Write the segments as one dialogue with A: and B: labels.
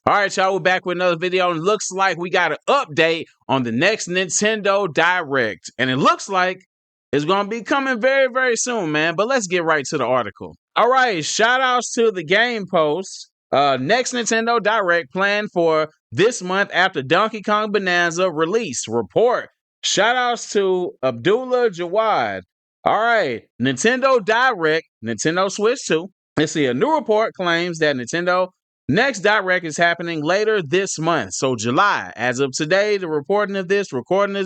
A: All right, y'all, we're back with another video, and it looks like we got an update on the next Nintendo Direct, and it looks like it's going to be coming very, very soon, man, but let's get right to the article. All right, shout outs to the Game Post. Next Nintendo Direct planned for this month after Donkey Kong Bonanza release. Report. Shout outs to Abdullah Jawad. All right, Nintendo Direct, Nintendo Switch 2. Let's see, a new report claims that Nintendo Next Direct is happening later this month, so July. As of today, the recording this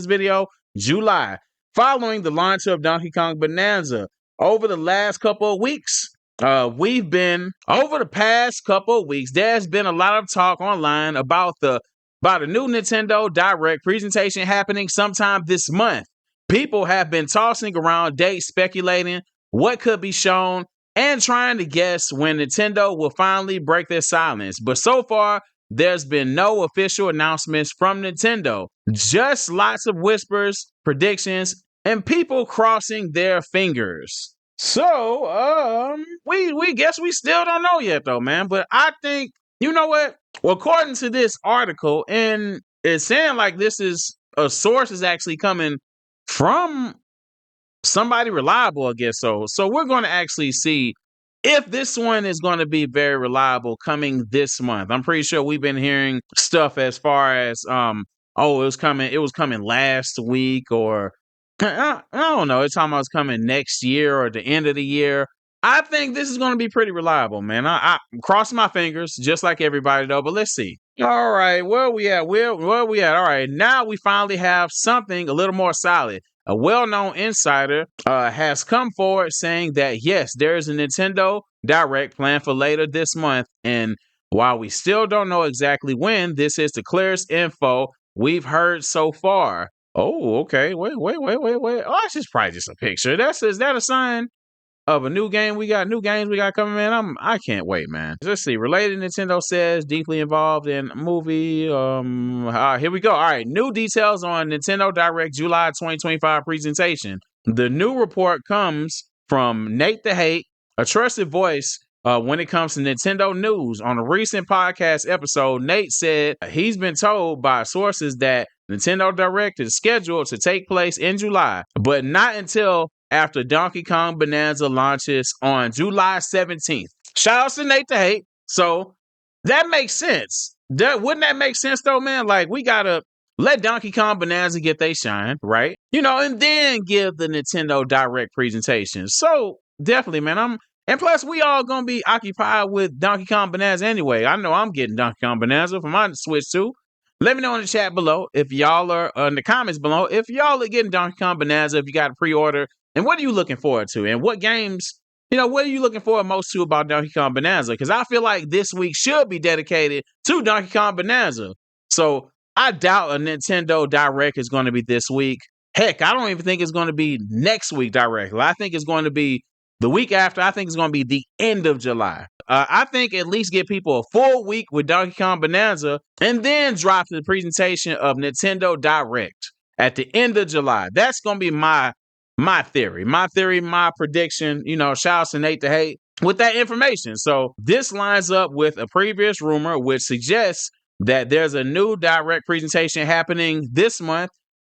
A: video, July, following the launch of Donkey Kong Bonanza. Over the last couple of weeks, there's been a lot of talk online about a new Nintendo Direct presentation happening sometime this month. People have been tossing around dates, speculating what could be shown and trying to guess when Nintendo will finally break their silence. But so far, there's been no official announcements from Nintendo. Just lots of whispers, predictions, and people crossing their fingers. So, we guess we still don't know yet though, man. But I think, you know what? Well, according to this article, and it's saying like this is a source is actually coming from somebody reliable, I guess so. So we're going to actually see if this one is going to be very reliable coming this month. I'm pretty sure we've been hearing stuff as far as it was coming last week, or I don't know, it's talking about it's coming next year or the end of the year. I think this is going to be pretty reliable, man. I cross my fingers just like everybody though, but let's see. All right, where we at? Where we at? All right, now we finally have something a little more solid. A well-known insider has come forward saying that, yes, there is a Nintendo Direct planned for later this month. And while we still don't know exactly when, this is the clearest info we've heard so far. Oh, okay. Wait. Oh, that's just probably just a picture. Is that a sign of a new game? New games we got coming, man. I can't wait, man. Let's see. Related Nintendo says deeply involved in movie. Here we go. All right. New details on Nintendo Direct July 2025 presentation. The new report comes from Nate the Hate, a trusted voice when it comes to Nintendo news. On a recent podcast episode, Nate said he's been told by sources that Nintendo Direct is scheduled to take place in July, but not until after Donkey Kong Bonanza launches on July 17th. Shout out to Nate the Hate. So that makes sense. Wouldn't that make sense though, man? Like, we gotta let Donkey Kong Bonanza get they shine, right? And then give the Nintendo Direct presentation. So definitely, man. And plus we all gonna be occupied with Donkey Kong Bonanza anyway. I know I'm getting Donkey Kong Bonanza for my Switch too. Let me know in the chat below if y'all are in the comments below if y'all are getting Donkey Kong Bonanza, if you got a pre-order. And what are you looking forward to? And what games, what are you looking forward most to about Donkey Kong Bonanza? Because I feel like this week should be dedicated to Donkey Kong Bonanza. So I doubt a Nintendo Direct is going to be this week. Heck, I don't even think it's going to be next week directly. I think it's going to be the week after. I think it's going to be the end of July. I think at least give people a full week with Donkey Kong Bonanza and then drop the presentation of Nintendo Direct at the end of July. That's going to be my theory, my prediction. Shout out to Nate the Hate with that information. So this lines up with a previous rumor which suggests that there's a new Direct presentation happening this month.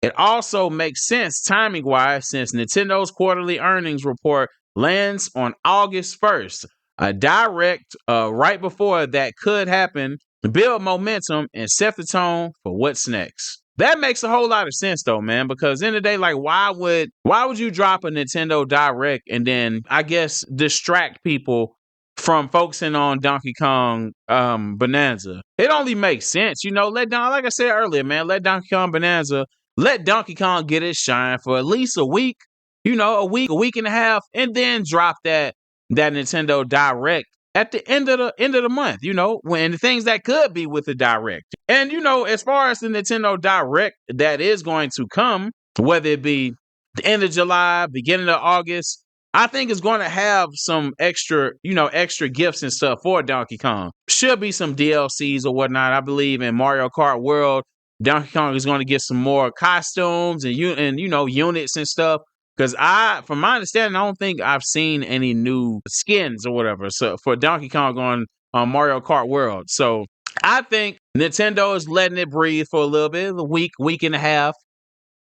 A: It also makes sense timing wise since Nintendo's quarterly earnings report lands on August 1st. A Direct right before that could happen to build momentum and set the tone for what's next. That makes a whole lot of sense though, man, because in the day, like, why would you drop a Nintendo Direct and then, I guess, distract people from focusing on Donkey Kong Bonanza? It only makes sense, like I said earlier, man, let Donkey Kong Bonanza, let Donkey Kong get its shine for at least a week, a week and a half, and then drop that Nintendo Direct at the end of the month, when the things that could be with the Direct. And, as far as the Nintendo Direct that is going to come, whether it be the end of July, beginning of August, I think it's going to have some extra gifts and stuff for Donkey Kong. Should be some DLCs or whatnot. I believe in Mario Kart World, Donkey Kong is going to get some more costumes and units and stuff. Because from my understanding, I don't think I've seen any new skins or whatever. So for Donkey Kong on Mario Kart World. So I think Nintendo is letting it breathe for a little bit, a week and a half,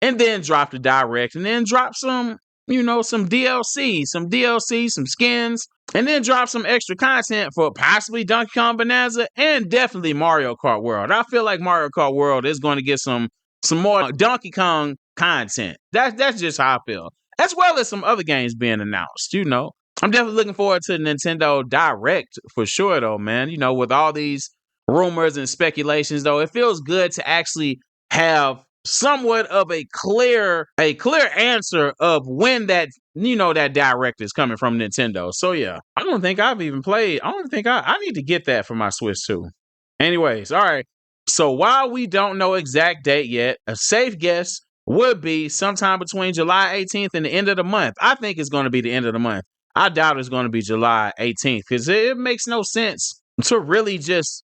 A: and then drop the direct, and then drop some, some DLC, some skins, and then drop some extra content for possibly Donkey Kong Bonanza and definitely Mario Kart World. I feel like Mario Kart World is going to get some more Donkey Kong content. That's just how I feel, as well as some other games being announced. I'm definitely looking forward to Nintendo Direct for sure, though, man. With all these rumors and speculations, though, it feels good to actually have somewhat of a clear answer of when that direct is coming from Nintendo. So yeah, I don't think I've even played. I don't think I need to get that for my Switch too. Anyways, all right. So while we don't know exact date yet, a safe guess would be sometime between July 18th and the end of the month. I think it's going to be the end of the month. I doubt it's going to be July 18th because it makes no sense to really just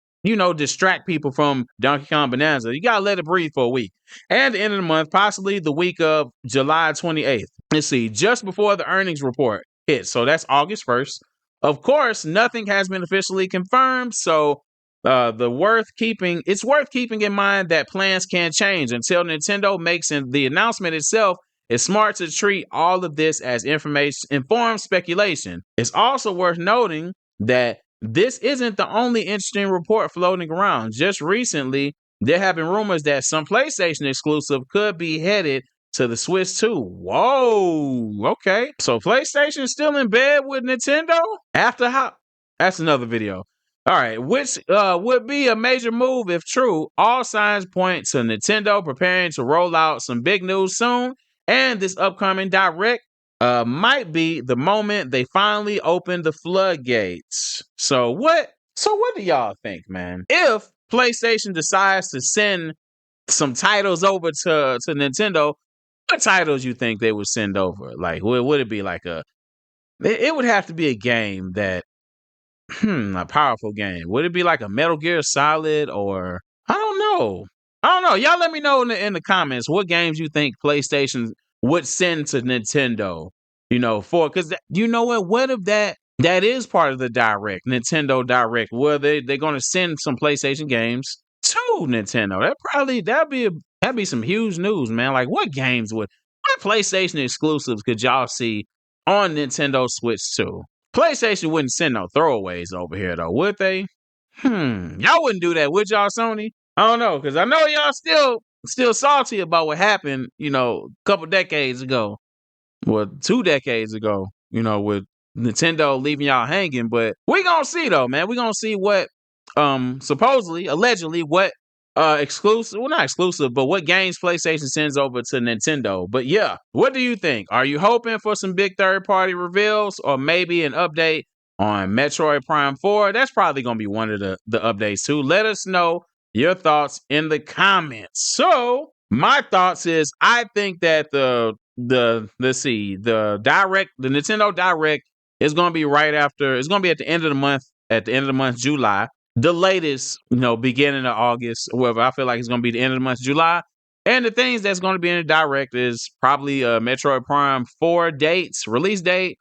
A: distract people from Donkey Kong Bonanza. You gotta let it breathe for a week. And the end of the month, possibly the week of July 28th. Let's see, just before the earnings report hits. So that's August 1st. Of course, nothing has been officially confirmed. So it's worth keeping in mind that plans can change until Nintendo makes the announcement itself. It's smart to treat all of this as informed speculation. It's also worth noting that this isn't the only interesting report floating around. Just recently, there have been rumors that some PlayStation exclusive could be headed to the Switch too. Whoa, okay. So PlayStation is still in bed with Nintendo? After how? That's another video. All right, which would be a major move if true. All signs point to Nintendo preparing to roll out some big news soon, and this upcoming Direct might be the moment they finally open the floodgates. So what do y'all think, man? If PlayStation decides to send some titles over to Nintendo, what titles you think they would send over? Like, would it be like it would have to be a game that, a powerful game. Would it be like a Metal Gear Solid or I don't know. Y'all let me know in the comments what games you think PlayStation would send to Nintendo. Because you know what? What if that is part of the Direct, Nintendo Direct, where they're going to send some PlayStation games to Nintendo? That'd be some huge news, man. Like what PlayStation exclusives could y'all see on Nintendo Switch 2? PlayStation wouldn't send no throwaways over here though, would they? Y'all wouldn't do that, would y'all, Sony? I don't know, because I know y'all still salty about what happened, a couple decades ago. Well, 2 decades ago, with Nintendo leaving y'all hanging. But we gonna see though, man. We gonna see what allegedly what exclusive, well, not exclusive, but what games PlayStation sends over to Nintendo. But yeah, what do you think? Are you hoping for some big third-party reveals or maybe an update on Metroid Prime 4? That's probably going to be one of the updates too. Let us know your thoughts in the comments. So my thoughts is I think that the Nintendo Direct is going to be it's going to be at the end of the month, July. The latest, beginning of August, or whatever. I feel like it's going to be the end of the month, July. And the things that's going to be in the Direct is probably Metroid Prime 4 release date,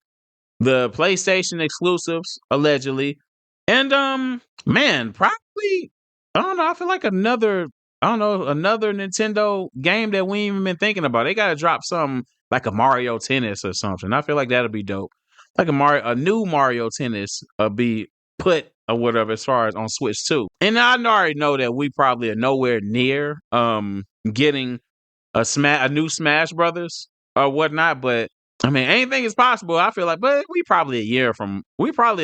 A: the PlayStation exclusives, allegedly. And, man, probably, I don't know, I feel like another Nintendo game that we ain't even been thinking about. They got to drop something like a Mario Tennis or something. I feel like that'll be dope. Like a new Mario Tennis be put or whatever as far as on Switch 2. And I already know that we probably are nowhere near getting a new Smash Brothers or whatnot, but I mean anything is possible. I feel like, but we probably a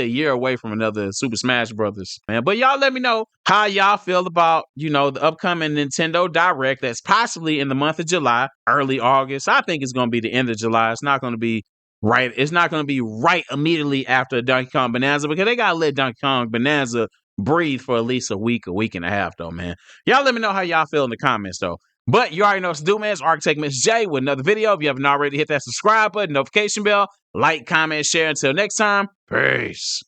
A: year away from another Super Smash Brothers, man. But y'all let me know how y'all feel about, the upcoming Nintendo Direct that's possibly in the month of July, early August. I think it's gonna be the end of July. It's not gonna be right. It's not going to be right immediately after Donkey Kong Bonanza because they got to let Donkey Kong Bonanza breathe for at least a week and a half, though, man. Y'all let me know how y'all feel in the comments, though. But you already know what to do, man. It's Architect Miss J with another video. If you haven't already, hit that subscribe button, notification bell, like, comment, share. Until next time, peace.